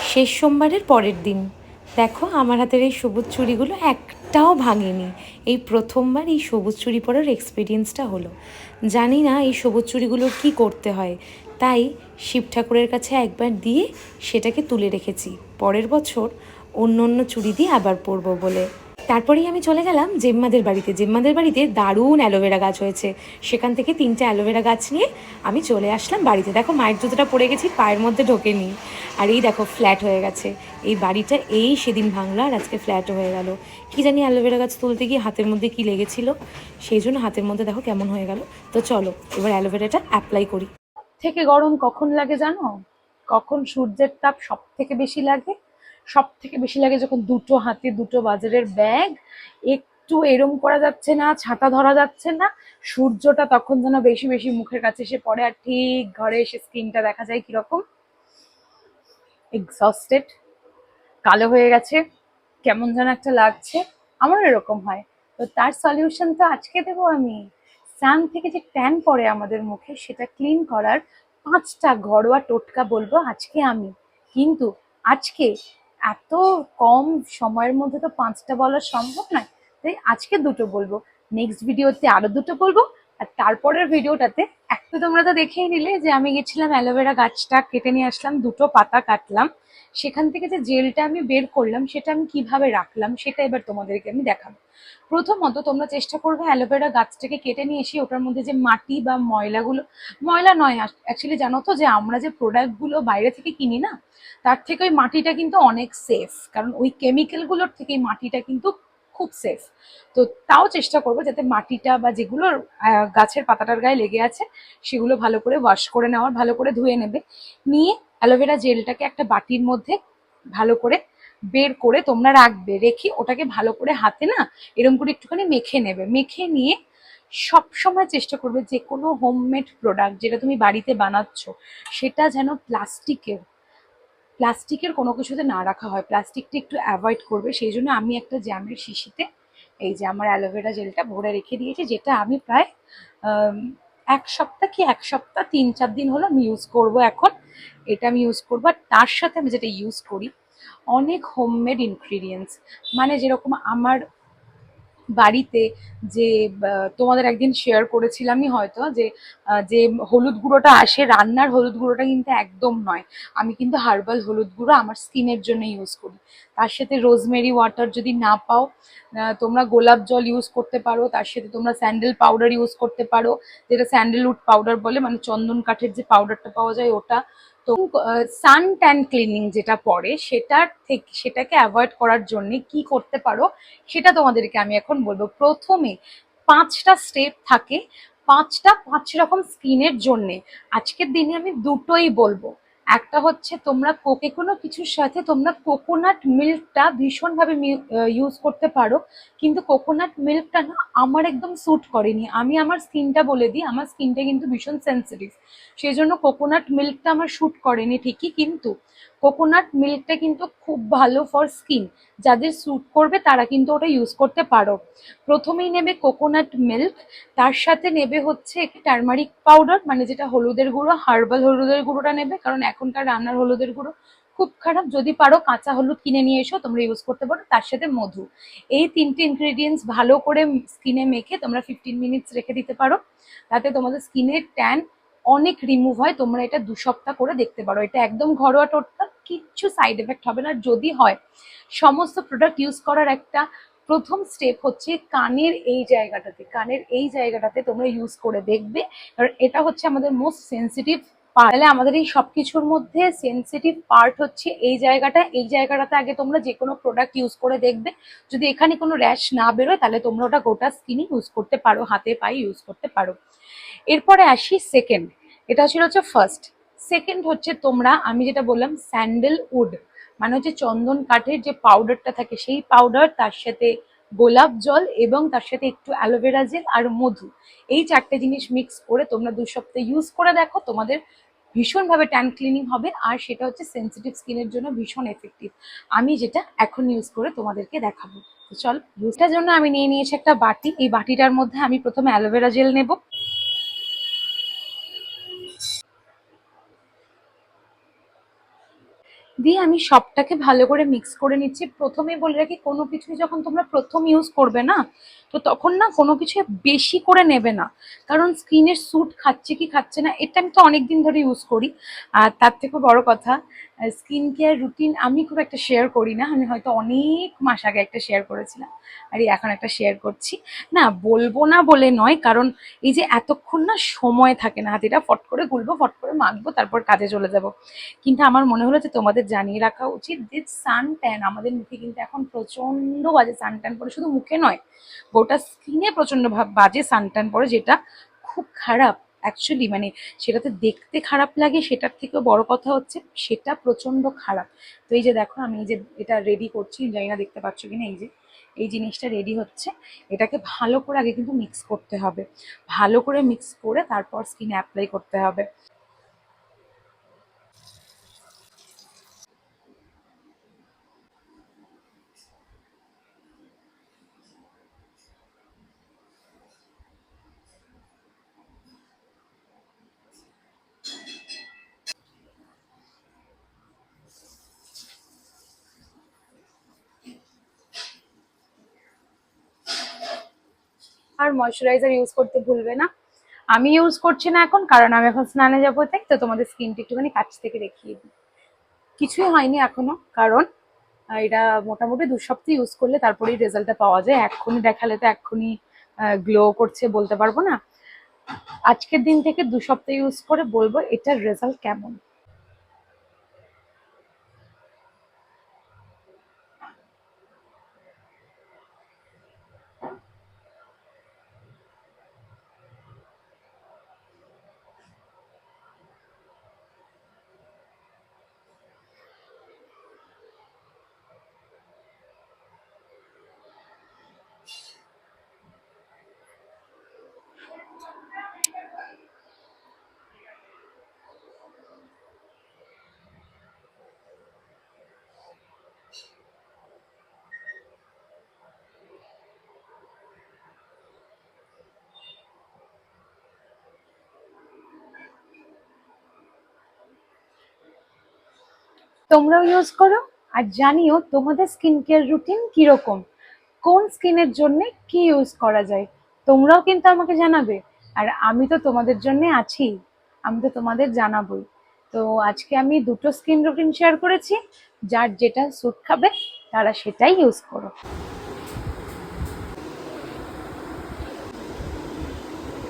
শেষ সোমবারের পরের দিন। দেখো আমার হাতের এই সবুজ চুড়িগুলো একটাও ভাঙেনি। এই প্রথমবার এই সবুজ চুড়ি পরার এক্সপিরিয়েন্সটা হলো। জানি না এই সবুজ চুড়িগুলোর কী করতে হয়, তাই শিব ঠাকুরের কাছে একবার দিয়ে সেটাকে তুলে রেখেছি পরের বছর অন্য অন্য চুড়ি দিয়ে আবার পরবো বলে। তারপরেই আমি চলে গেলাম জেম্মাদের বাড়িতে। জেম্মাদের বাড়িতে দারুণ অ্যালোভেরা গাছ হয়েছে, সেখান থেকে 3টে অ্যালোভেরা গাছ নিয়ে আমি চলে আসলাম বাড়িতে। দেখো মায়ের জুতোটা পরে গেছি, পায়ের মধ্যে ঢোকেনি। আর এই দেখো ফ্ল্যাট হয়ে গেছে এই বাড়িটা, এই সেদিন ভাঙলো আর আজকে ফ্ল্যাটও হয়ে গেল। কি জানি অ্যালোভেরা গাছ তুলতে গিয়ে হাতের মধ্যে কি লেগেছিল, সেই জন্য হাতের মধ্যে দেখো কেমন হয়ে গেল। তো চলো এবার অ্যালোভেরাটা অ্যাপ্লাই করি। থেকে গরম কখন লাগে জানো? কখন সূর্যের তাপ সব থেকে বেশি লাগে? সব থেকে বেশি লাগে যখন দুটো হাতে দুটো বাজারের ব্যাগ, একটু এরম করা যাচ্ছে না, ছাতা ধরা যাচ্ছে না, সূর্যটা তখন যেন বেশি বেশি মুখের কাছে এসে পড়ে, আর ঠিক ঘরে এসে স্কিনটা দেখা যায় কিরকম এক্সস্টেড, কালো হয়ে গেছে, কেমন যেন একটা লাগছে। আমার এরকম হয়। তো তার সলিউশন তো আজকে দেবো আমি। সান থেকে যে ট্যান পড়ে আমাদের মুখে, সেটা ক্লিন করার 5টা ঘরোয়া টোটকা বলবো আজকে আমি। কিন্তু আজকে এত কম সময়ের মধ্যে তো 5টা বলা সম্ভব নয়, তাই আজকে দুটো বলবো, নেক্সট ভিডিওতে আরো দুটো বলবো। আর তারপরের ভিডিওটাতে একটা তোমরা তো দেখেই নিলে যে আমি গেছিলাম অ্যালোভেরা গাছটা কেটে নিয়ে আসলাম, দুটো পাতা কাটলাম, সেখান থেকে যে জেলটা আমি বের করলাম সেটা আমি কিভাবে রাখলাম সেটা এবার তোমাদেরকে আমি দেখাবো। প্রথমত তোমরা চেষ্টা করবে অ্যালোভেরা গাছটাকে কেটে নিয়ে এসে ওটার মধ্যে যে মাটি বা ময়লাগুলো, ময়লা নয় অ্যাকচুয়ালি, জানো তো যে আমরা যে প্রোডাক্টগুলো বাইরে থেকে কিনি না, তার থেকে ওই মাটিটা কিন্তু অনেক সেফ, কারণ ওই কেমিক্যালগুলোর থেকে এই মাটিটা কিন্তু খুব সেফ। তো তাও চেষ্টা করবো যাতে মাটিটা বা যেগুলো গাছের পাতাটার গায়ে লেগে আছে সেগুলো ভালো করে ওয়াশ করে নেওয়ার, ভালো করে ধুয়ে নেবে। নিয়ে অ্যালোভেরা জেলটাকে একটা বাটির মধ্যে ভালো করে বের করে তোমরা রাখবে, রেখে ওটাকে ভালো করে হাতে না এরকম করে একটুখানি মেখে নেবে। মেখে নিয়ে সব সময় চেষ্টা করবে যে কোনো হোমমেড প্রোডাক্ট যেটা তুমি বাড়িতে বানাচ্ছ সেটা যেন প্লাস্টিকের কোনো কিছুতে না রাখা হয়, প্লাস্টিকটা একটু অ্যাভয়েড করবে। সেই জন্য আমি একটা জ্যামের শিশিতে এই যে আমার অ্যালোভেরা জেলটা ভরে রেখে দিয়েছি, যেটা আমি প্রায় আম, 1 সপ্তাহ 3-4 দিন হলো আমি ইউজ করব এখন। এটা আমি ইউজ করবো, আর তার সাথে আমি যেটা ইউজ করি অনেক হোমমেড ইনগ্রিডিয়েন্টস, মানে যেরকম আমার বাড়িতে যে তোমাদের একদিন শেয়ার করেছিলামই হয়তো যে যে হলুদ গুঁড়োটা আসে, রান্নার হলুদ গুঁড়োটা কিন্তু একদম নয়, আমি কিন্তু হার্বাল হলুদ গুঁড়ো আমার স্কিনের জন্য ইউজ করি। তার সাথে রোজমেরি ওয়াটার যদি না পাও, তোমরা গোলাপ জল ইউজ করতে পারো, তার সাথে তোমরা স্যান্ডেল পাউডার ইউজ করতে পারো, যেটা স্যান্ডেলউড পাউডার বলে, মানে চন্দন কাঠের যে পাউডারটা পাওয়া যায় ওটা। তো সান ট্যান ক্লিনিং যেটা পড়ে সেটার থেকে, সেটাকে অ্যাভয়েড করার জন্য কি করতে পারো সেটা তোমাদেরকে আমি এখন বলবো। প্রথমে 5টা স্টেপ থাকে, 5 রকম স্কিনের জন্য। আজকের দিনে আমি দুটোই বলবো। একটা হচ্ছে তোমরা কোনো কিছুর সাথে তোমরা কোকোনাট মিল্কটা ভীষণভাবে ইউজ করতে পারো, কিন্তু কোকোনাট মিল্কটা না আমার একদম স্যুট করেনি। আমি আমার স্কিনটা বলে দিই, আমার স্কিনটা কিন্তু ভীষণ সেন্সিটিভ, সেই জন্য কোকোনাট মিল্কটা আমার শ্যুট করেনি ঠিকই, কিন্তু কোকোনাট মিল্কটা কিন্তু খুব ভালো ফর স্কিন, যাদের স্যুট করবে তারা কিন্তু ওটা ইউজ করতে পারো। প্রথমেই নেবে কোকোনাট মিল্ক, তার সাথে নেবে হচ্ছে একটি টার্মারিক পাউডার, মানে যেটা হলুদের গুঁড়ো, হার্বাল হলুদের গুঁড়োটা নেবে, কারণ এখনকার রান্নার হলুদের গুঁড়ো খুব খারাপ। যদি পারো কাঁচা হলুদ কিনে নিয়ে এসো, তোমরা ইউজ করতে পারো। তার সাথে মধু, এই 3টে ইনগ্রেডিয়েন্টস ভালো করে স্কিনে মেখে তোমরা 15 মিনিটস রেখে দিতে পারো, তাতে তোমাদের স্কিনের ট্যান অনেক রিমুভ হয়। তোমরা এটা 2 সপ্তাহ করে দেখতে পারো, এটা একদম ঘরোয়া টোটকা, কিচ্ছু সাইড এফেক্ট হবে না। যদি হয়, সমস্ত প্রোডাক্ট ইউজ করার একটা প্রথম স্টেপ হচ্ছে কানের এই জায়গাটাতে তোমরা ইউজ করে দেখবে, কারণ এটা হচ্ছে আমাদের মোস্ট সেন্সিটিভ পার্ট। তাহলে আমাদের এই সবকিছুর মধ্যে সেন্সিটিভ পার্ট হচ্ছে এই জায়গাটা। এই জায়গাটাতে আগে তোমরা যে কোনো প্রোডাক্ট ইউজ করে দেখবে, যদি এখানে কোনো র্যাশ না বেরোয় তাহলে তোমরা ওটা গোটা স্কিনে ইউজ করতে পারো, হাতে পায়ে ইউজ করতে পারো। এরপরে আসি সেকেন্ড, এটা ছিল হচ্ছে ফার্স্ট। সেকেন্ড হচ্ছে তোমরা, আমি যেটা বললাম স্যান্ডেলউড, মানে হচ্ছে চন্দন কাঠের যে পাউডারটা থাকে সেই পাউডার, তার সাথে গোলাপ জল এবং তার সাথে একটু অ্যালোভেরা জেল আর মধু, এই 4টে জিনিস মিক্স করে তোমরা 2 সপ্তাহ ইউজ করে দেখো, তোমাদের ভীষণভাবে ট্যান ক্লিনিং হবে, আর সেটা হচ্ছে সেন্সিটিভ স্কিনের জন্য ভীষণ এফেক্টিভ। আমি যেটা এখন ইউজ করে তোমাদেরকে দেখাবো। তো চল, ইউজটার জন্য আমি নিয়ে নিয়েছি একটা বাটি। এই বাটিটার মধ্যে আমি প্রথমে অ্যালোভেরা জেল নেব, দিয়ে আমি সবটাকে ভালো করে মিক্স করে নিচ্ছি। প্রথমেই বলে রাখি, কোনো কিছুই যখন তোমরা প্রথম ইউজ করবে না, তো তখন না কোনো কিছু বেশি করে নেবে না, কারণ স্কিনের স্যুট খাচ্ছে কি খাচ্ছে না এটা আমি তো অনেকদিন ধরে ইউজ করি। আর তার থেকে বড় কথা, স্কিন কেয়ার রুটিন আমি খুব একটা শেয়ার করি না, আমি হয়তো অনেক মাস আগে একটা শেয়ার করেছিলাম, আর এই এখন একটা শেয়ার করছি। না বলবো না বলে নয়, কারণ এই যে এতক্ষণ না সময় থাকে না হাতে, এটা ফট করে গুলবো, ফট করে মাখবো, তারপর কাজে চলে যাব। কিন্তু আমার মনে হলো যে তোমাদের জানিয়ে রাখা উচিত যে সান ট্যান আমাদের মুখে কিন্তু এখন প্রচন্ড বাজে সান ট্যান পড়ে, শুধু মুখে নয় গোটা স্কিনে প্রচন্ড বাজে সান ট্যান পড়ে, যেটা খুব খারাপ অ্যাকচুয়ালি। মানে সেটাতে দেখতে খারাপ লাগে, সেটার থেকেও বড় কথা হচ্ছে সেটা প্রচন্ড খারাপ। তো এই যে দেখো আমি এই যে এটা রেডি করছি, জানি না দেখতে পাচ্ছ কিনা, এই যে এই জিনিসটা রেডি হচ্ছে। এটাকে ভালো করে আগে কিন্তু মিক্স করতে হবে, ভালো করে মিক্স করে তারপর স্কিনে অ্যাপ্লাই করতে হবে। আর ময়শ্চারাইজার ইউজ করতে ভুলবে না। আমি ইউজ করছি না এখন, কারণ আমি এখন স্নানে যাবো, তাই তো তোমাদের স্কিনটা একটুখানি কাছ থেকে দেখিয়ে দিই। কিছুই হয়নি এখনো, কারণ এটা মোটামুটি 2 সপ্তাহ ইউজ করলে তারপরেই রেজাল্টটা পাওয়া যায়, এক্ষুনি দেখালে তো এক্ষুনি গ্লো করছে বলতে পারবো না। আজকের দিন থেকে 2 সপ্তাহ ইউজ করে বলবো এটার রেজাল্ট কেমন। তোমরাও ইউজ করো, আর জানিও তোমাদের স্কিন কেয়ার রুটিন কিরকম, কোন স্কিনের জন্য কি ইউজ করা যায়। তোমরাও কিন্তু আমাকে জানাবে, আর আমি তো তোমাদের জন্য আছি, আমি তো তোমাদের জানাবোই। তো আজকে আমি 2টো স্কিন রুটিন শেয়ার করেছি, যার যেটা স্যুট খাবে তারা সেটাই ইউজ করো।